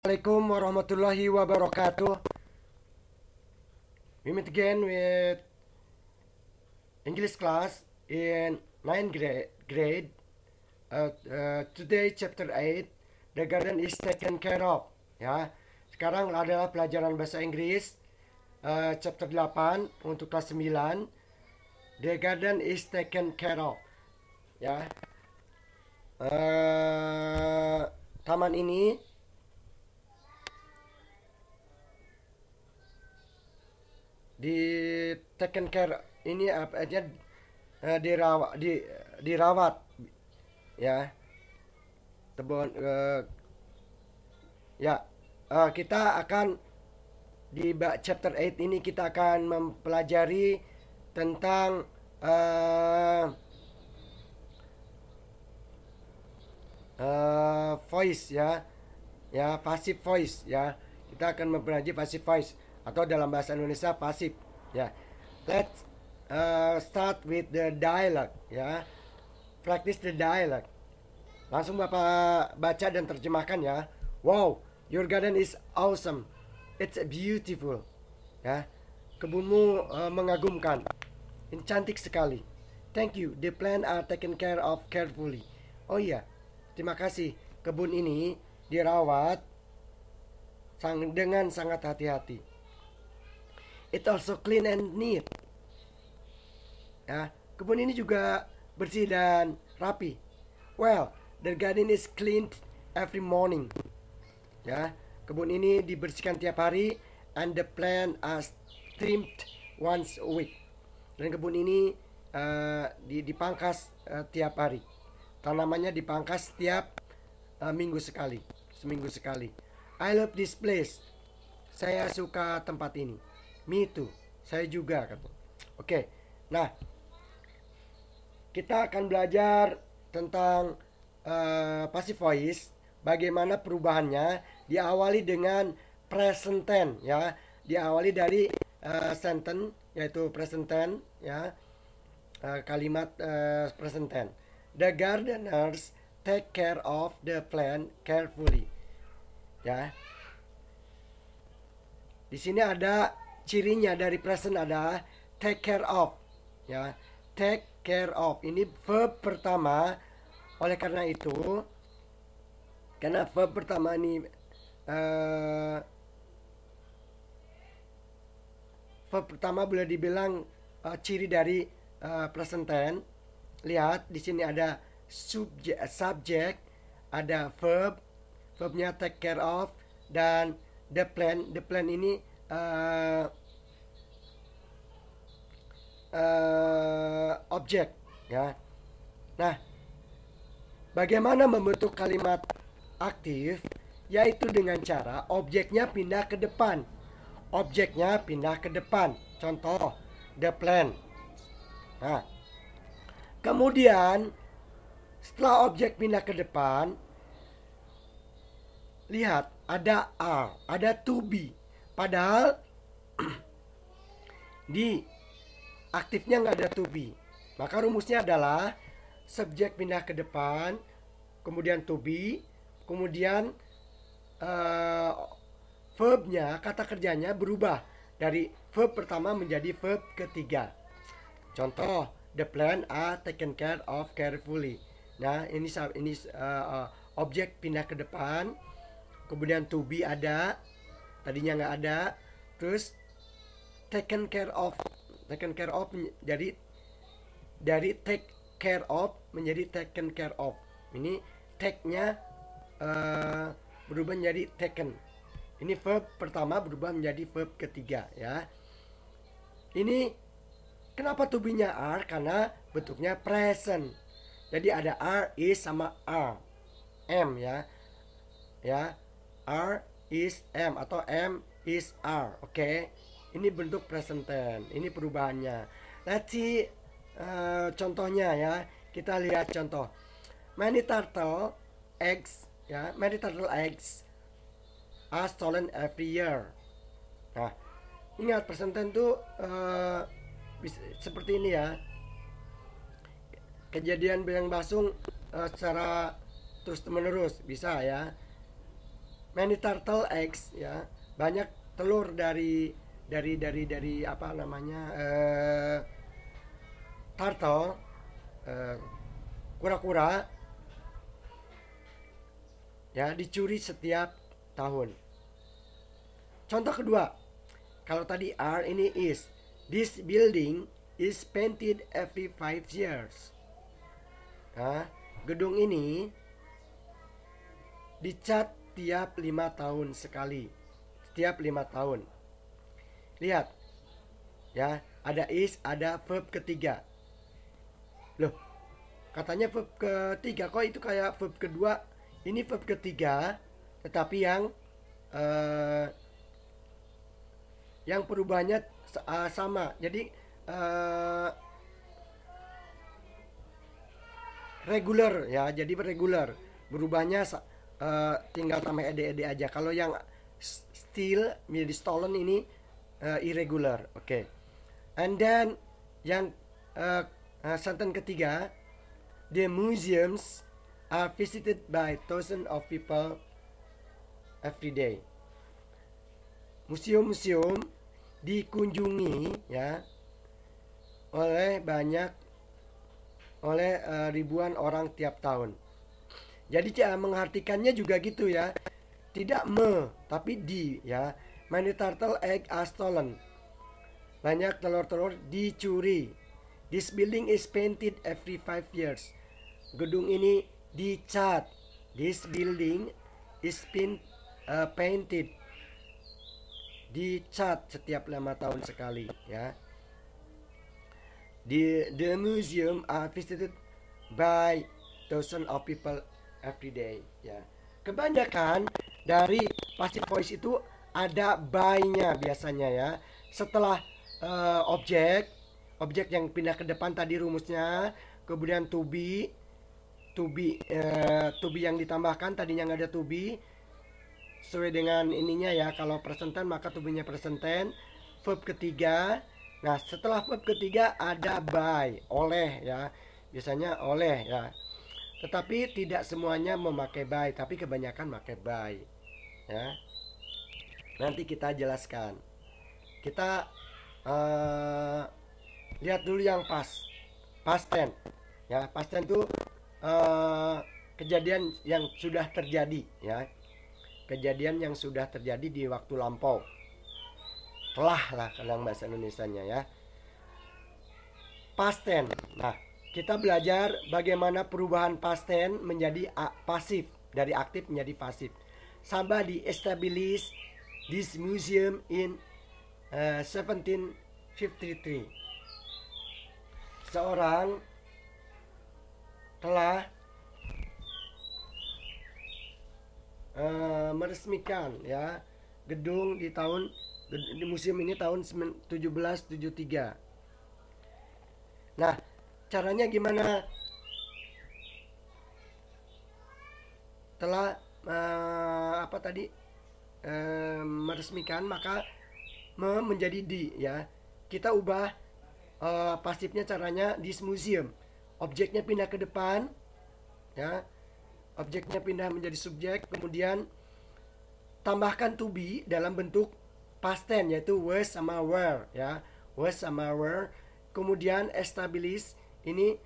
Assalamualaikum warahmatullahi wabarakatuh. We meet again with English class in 9th grade. Today chapter 8, the garden is taken care of. Ya, sekarang adalah pelajaran bahasa Inggris chapter 8 untuk kelas 9. The garden is taken care of. Ya, taman ini di taken care ini apa aja dirawat ya tebon ya kita akan di chapter 8 ini kita akan mempelajari tentang voice ya passive voice ya, kita akan mempelajari passive voice atau dalam bahasa Indonesia pasif ya. Let's start with the dialogue ya. Practice the dialogue. Langsung Bapak baca dan terjemahkan ya. Wow, your garden is awesome. It's beautiful. Ya. Kebunmu mengagumkan. Ini cantik sekali. Thank you. The plants are taken care of carefully. Oh iya, terima kasih. Kebun ini dirawat dengan sangat hati-hati. It also clean and neat. Ya, kebun ini juga bersih dan rapi. Well, the garden is cleaned every morning. Ya, kebun ini dibersihkan tiap hari, and the plant are trimmed once a week. Dan kebun ini dipangkas tiap hari. Tanamannya dipangkas setiap seminggu sekali. I love this place. Saya suka tempat ini. Me too. Saya juga kata. Oke. Nah, kita akan belajar tentang passive voice, bagaimana perubahannya, diawali dengan present tense ya. Diawali dari sentence yaitu present tense ya. Kalimat present tense. The gardeners take care of the plant carefully. Ya. Di sini ada cirinya dari present ada take care of ya. Take care of ini verb pertama. Oleh karena itu, karena verb pertama ini verb pertama boleh dibilang ciri dari present tense. Lihat di sini ada subject, ada verb, verbnya take care of, dan the plan ini objek ya. Nah, bagaimana membentuk kalimat aktif? Yaitu dengan cara objeknya pindah ke depan. Objeknya pindah ke depan. Contoh, the plan. Nah, kemudian setelah objek pindah ke depan, lihat ada are, ada to be. Padahal di aktifnya nggak ada to be. Maka rumusnya adalah subjek pindah ke depan, kemudian to be, kemudian verbnya, kata kerjanya berubah dari verb pertama menjadi verb ketiga. Contoh, the plant are taken care of carefully. Nah, ini objek pindah ke depan, kemudian to be ada, tadinya nggak ada, terus taken care of jadi dari take care of menjadi taken care of. Ini take-nya berubah menjadi taken. Ini verb pertama berubah menjadi verb ketiga ya. Ini kenapa to be-nya are? Karena bentuknya present. Jadi ada are, is sama are, am ya. Ya, are, is, am atau am, is, are. Oke. Ini bentuk present tense. Ini perubahannya. Let's see contohnya ya. Kita lihat contoh. Many turtle eggs ya. Many turtle eggs are stolen every year. Nah, ingat present tense itu seperti ini ya. Kejadian belang basung secara terus menerus bisa ya. many turtle eggs, ya, banyak telur dari apa namanya, turtle, eh, kura-kura, ya, dicuri setiap tahun. Contoh kedua, kalau tadi are, ini is. This building is painted every 5 years. Nah, gedung ini dicat tiap 5 tahun sekali. Setiap 5 tahun. Lihat, ya, ada is, ada verb ketiga. Loh, katanya verb ketiga, kok itu kayak verb kedua? Ini verb ketiga, tetapi yang perubahannya sama. Jadi regular, ya, jadi regular. Berubahnya tinggal tambah ed aja. Kalau yang steal menjadi stolen, ini irregular. Oke. And then yang sentence ketiga, the museums are visited by thousands of people every day. Museum-museum dikunjungi, ya, oleh ribuan orang tiap tahun. Jadi cara mengartikannya juga gitu, ya. Tidak tapi di, ya. Many turtle egg are stolen. Banyak telur-telur dicuri. This building is painted every 5 years. Gedung ini dicat. This building is painted. Dicat setiap 5 tahun sekali, ya. The museum are visited by thousands of people every day, ya. Kebanyakan dari passive voice itu ada by-nya biasanya, ya. Setelah objek yang pindah ke depan tadi rumusnya, kemudian to be yang ditambahkan, tadinya nggak ada to be, sesuai dengan ininya, ya. Kalau present tense maka to be-nya present tense. Verb ketiga. Nah, setelah verb ketiga ada by, oleh, ya. Biasanya oleh, ya. Tetapi tidak semuanya memakai by, tapi kebanyakan memakai by, ya. Nanti kita jelaskan. Kita lihat dulu yang past tense, ya. Past tense itu kejadian yang sudah terjadi, ya. Kejadian yang sudah terjadi di waktu lampau. Telah lah kadang bahasa Indonesianya, ya. Past tense. Nah, kita belajar bagaimana perubahan past tense menjadi pasif, dari aktif menjadi pasif. Somebody established this museum in 1753. Seorang telah meresmikan, ya, gedung di museum ini tahun 1773. Nah, caranya gimana? Telah meresmikan, maka menjadi di, ya. Kita ubah pasifnya, caranya this museum. Objeknya pindah ke depan, ya. Objeknya pindah menjadi subjek, kemudian tambahkan to be dalam bentuk past tense, yaitu was sama were, ya. Was sama were. Kemudian establish, ini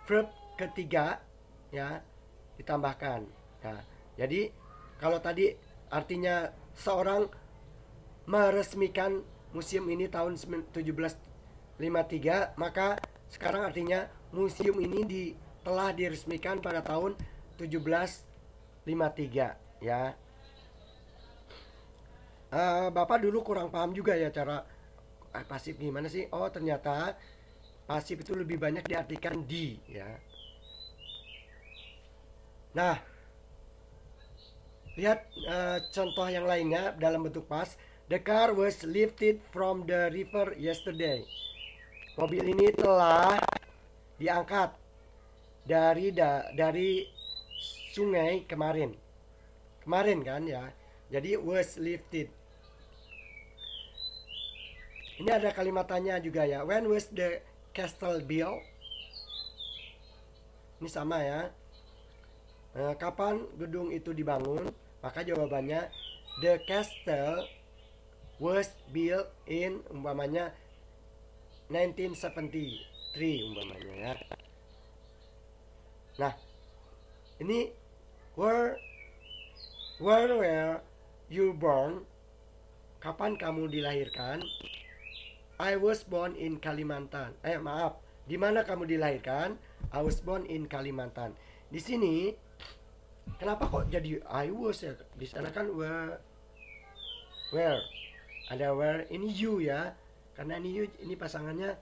verb ketiga, ya, ditambahkan. Nah, jadi kalau tadi artinya seorang meresmikan museum ini tahun 1753, maka sekarang artinya museum ini telah diresmikan pada tahun 1753, ya. Bapak dulu kurang paham juga, ya, cara pasif gimana sih. Oh, ternyata pasif itu lebih banyak diartikan di, ya. Nah, lihat contoh yang lainnya dalam bentuk past. The car was lifted from the river yesterday. Mobil ini telah diangkat dari sungai kemarin kan, ya. Jadi was lifted. Ini ada kalimatannya juga, ya. When was the castle built? Ini sama, ya. Kapan gedung itu dibangun? Maka jawabannya the castle was built in umpamanya 1973 umpamanya ya. Nah, ini where were you born? Kapan kamu dilahirkan? I was born in Kalimantan. Maaf, di mana kamu dilahirkan? I was born in Kalimantan. Di sini kenapa kok jadi I was ya? Di sana kan where ada where, ini you ya, karena ini you, ini pasangannya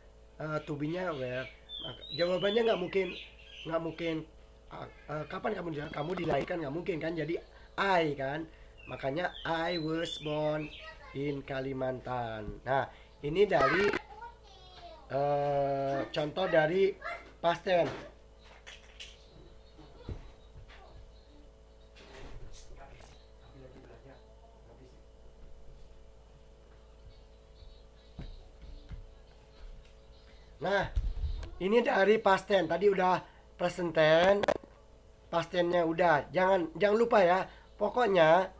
to be-nya where. Jawabannya nggak mungkin kapan kamu dilahirkan, nggak mungkin kan, jadi I kan, makanya I was born in Kalimantan. Nah, ini dari contoh dari past tense. Nah, ini dari past tense. Tadi udah present tense, past tense-nya udah. Jangan lupa ya. Pokoknya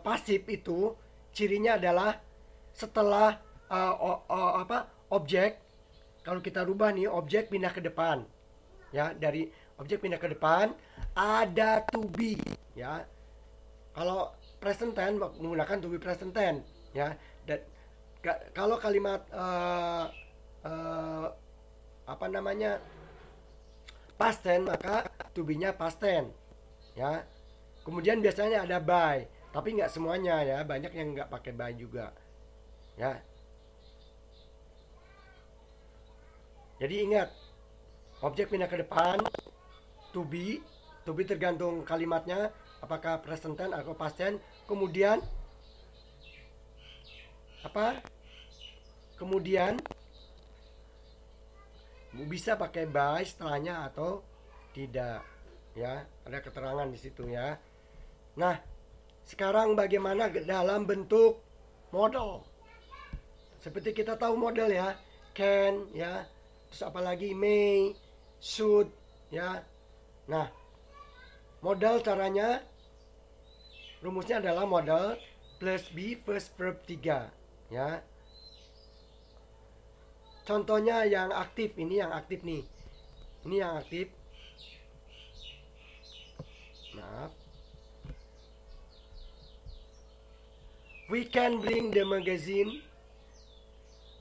pasif itu cirinya adalah setelah objek, kalau kita rubah nih, objek pindah ke depan ya, dari objek pindah ke depan ada to be ya. Kalau present tense menggunakan to be present tense ya. Dan kalau kalimat past tense, maka to be-nya past tense ya. Kemudian biasanya ada by, tapi nggak semuanya ya, banyak yang nggak pakai by juga ya. Jadi ingat, objek pindah ke depan to be tergantung kalimatnya apakah present tense atau past tense. Kemudian bisa pakai by setelahnya atau tidak ya, ada keterangan di situ ya. Nah, sekarang bagaimana dalam bentuk model? Seperti kita tahu model ya, can ya, terus apalagi may, should ya. Nah, model caranya, rumusnya adalah model plus be first verb 3 ya. Contohnya yang aktif, ini yang aktif nih. Ini yang aktif. Maaf. We can bring the magazine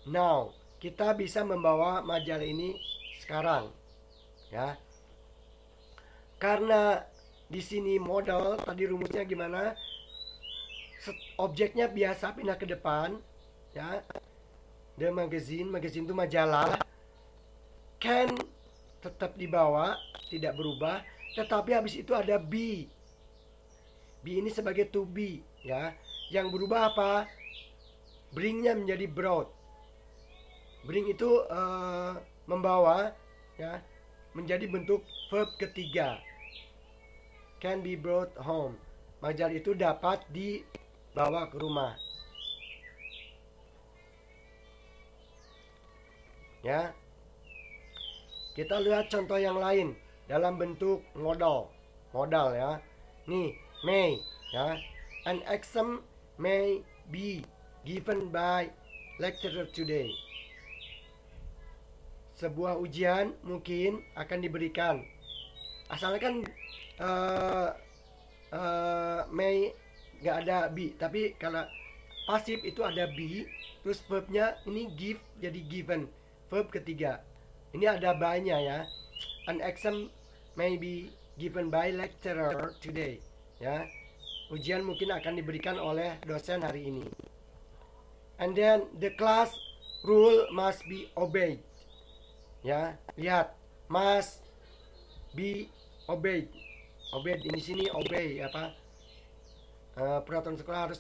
now. Kita bisa membawa majalah ini sekarang. Ya. Karena di sini model, tadi rumusnya gimana? Objeknya biasa pindah ke depan, ya. The magazine itu majalah. Can tetap dibawa, tidak berubah, tetapi habis itu ada be. Be ini sebagai to be, ya. Yang berubah apa? Bring-nya menjadi brought. Bring itu membawa, ya, menjadi bentuk verb ketiga. Can be brought home. Majalah itu dapat dibawa ke rumah. Ya. Kita lihat contoh yang lain dalam bentuk modal ya. Nih, may ya. An exam may be given by lecturer today. Sebuah ujian mungkin akan diberikan. Asalkan may nggak ada be, tapi kalau pasif itu ada be, terus verbnya ini give jadi given, verb ketiga. Ini ada by-nya ya. An exam may be given by lecturer today ya. Ujian mungkin akan diberikan oleh dosen hari ini. And then the class rule must be obeyed. Ya, lihat, must be obeyed. Obeyed di sini obey apa? Peraturan sekolah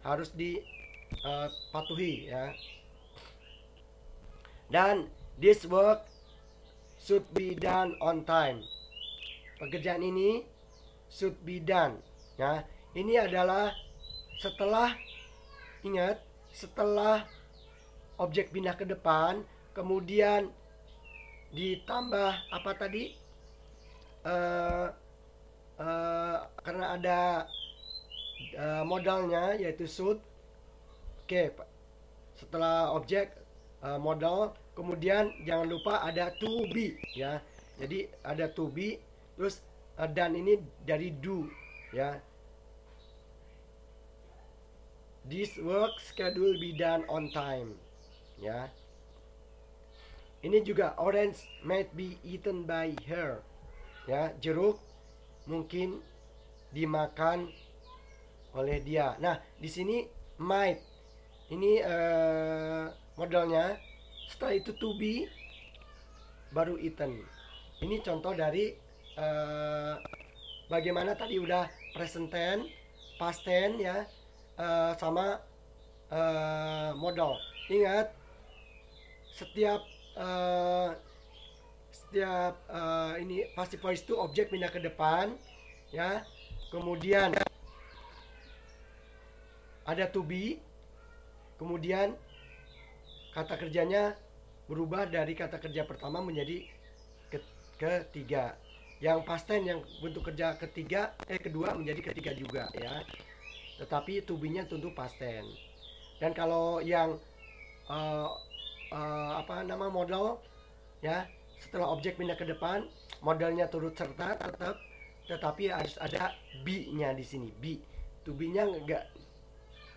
harus dipatuhi ya. Dan this work should be done on time. Pekerjaan ini should be done ya. Ini adalah setelah, ingat, setelah objek pindah ke depan, kemudian ditambah apa tadi? karena ada modalnya yaitu should. Oke, setelah objek modal, kemudian jangan lupa ada to be ya. Jadi ada to be, terus dan ini dari do ya. This work schedule be done on time ya. Ini juga orange might be eaten by her ya, jeruk mungkin dimakan oleh dia. Nah, di sini might ini modelnya, setelah itu to be baru eaten. Ini contoh dari bagaimana tadi udah present tense, past tense ya, sama modal. Ingat, setiap ini passive voice itu objek pindah ke depan ya, kemudian ada to be, kemudian kata kerjanya berubah dari kata kerja pertama menjadi ketiga. Yang past tense yang bentuk kerja kedua menjadi ketiga juga ya, tetapi to be nya tentu past tense. Dan kalau yang modal ya, setelah objek pindah ke depan, modalnya turut serta tetap, tetapi harus ada be-nya di sini. Be, to be-nya enggak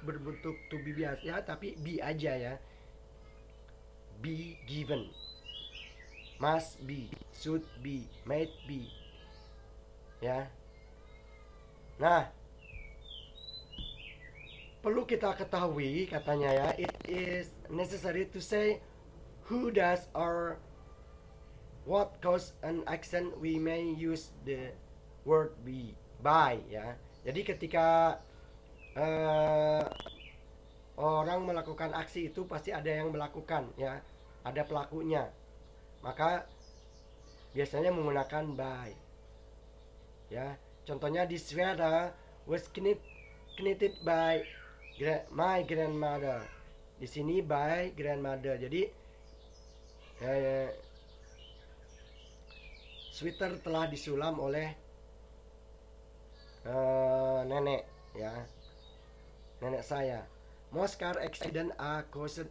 berbentuk to be biasa ya, tapi be aja ya. Be given, must be, should be, might be ya. Nah, perlu kita ketahui katanya ya, it is necessary to say who does or what cause an action, we may use the word be by ya. Jadi ketika orang melakukan aksi itu pasti ada yang melakukan ya, ada pelakunya, maka biasanya menggunakan by ya. Contohnya, this sweater was knitted by my grandmother. Di sini by grandmother. Jadi sweater telah disulam oleh nenek ya, nenek saya. Most car accident are caused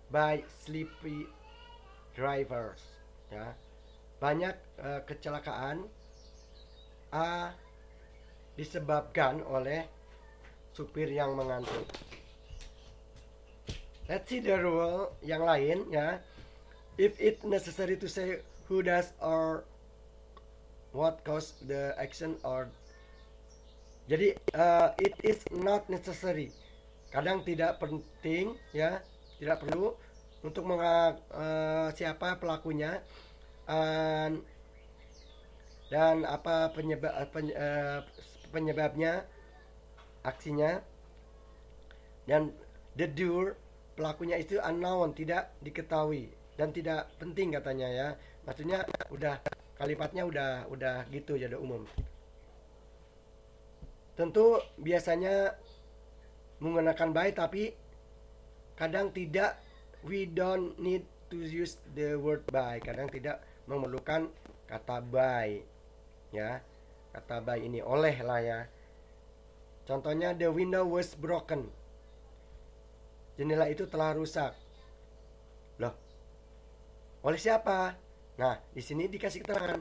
by sleepy drivers ya. Banyak kecelakaan disebabkan oleh supir yang mengantuk. Let's see the rule yang lain ya. If it necessary to say who does or what caused the action, or jadi it is not necessary, kadang tidak penting ya, tidak perlu untuk siapa pelakunya dan apa penyebabnya aksinya, dan the doer pelakunya itu unknown, tidak diketahui dan tidak penting katanya ya. Maksudnya udah kalimatnya udah gitu ya, udah umum. Tentu biasanya menggunakan by, tapi kadang tidak. We don't need to use the word by. Kadang tidak memerlukan kata by ya. Kata by ini oleh lah ya. Contohnya, the window was broken. Jendela itu telah rusak. Loh, oleh siapa? Nah, di sini dikasih keterangan.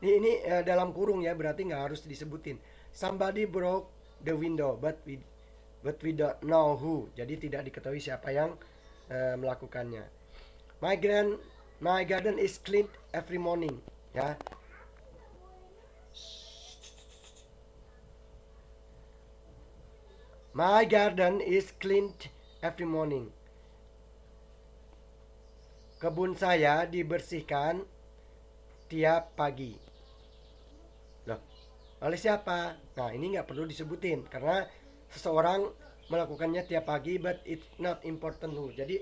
Ini dalam kurung ya, berarti nggak harus disebutin. Somebody broke the window, but we don't know who. Jadi tidak diketahui siapa yang melakukannya. My garden is cleaned every morning. Ya. My garden is cleaned every morning. Kebun saya dibersihkan tiap pagi. Loh, oleh siapa? Nah, ini nggak perlu disebutin karena seseorang melakukannya tiap pagi, but it's not important who. Jadi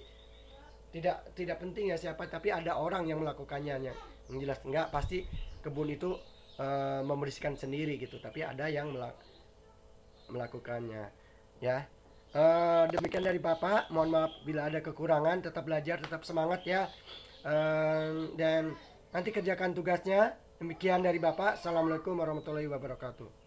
tidak penting ya siapa, tapi ada orang yang melakukannya. Yang jelas nggak pasti kebun itu membersihkan sendiri gitu, tapi ada yang melakukannya ya. Demikian dari Papa, mohon maaf bila ada kekurangan. Tetap belajar, tetap semangat ya, dan nanti kerjakan tugasnya Demikian dari Bapak. Assalamualaikum warahmatullahi wabarakatuh.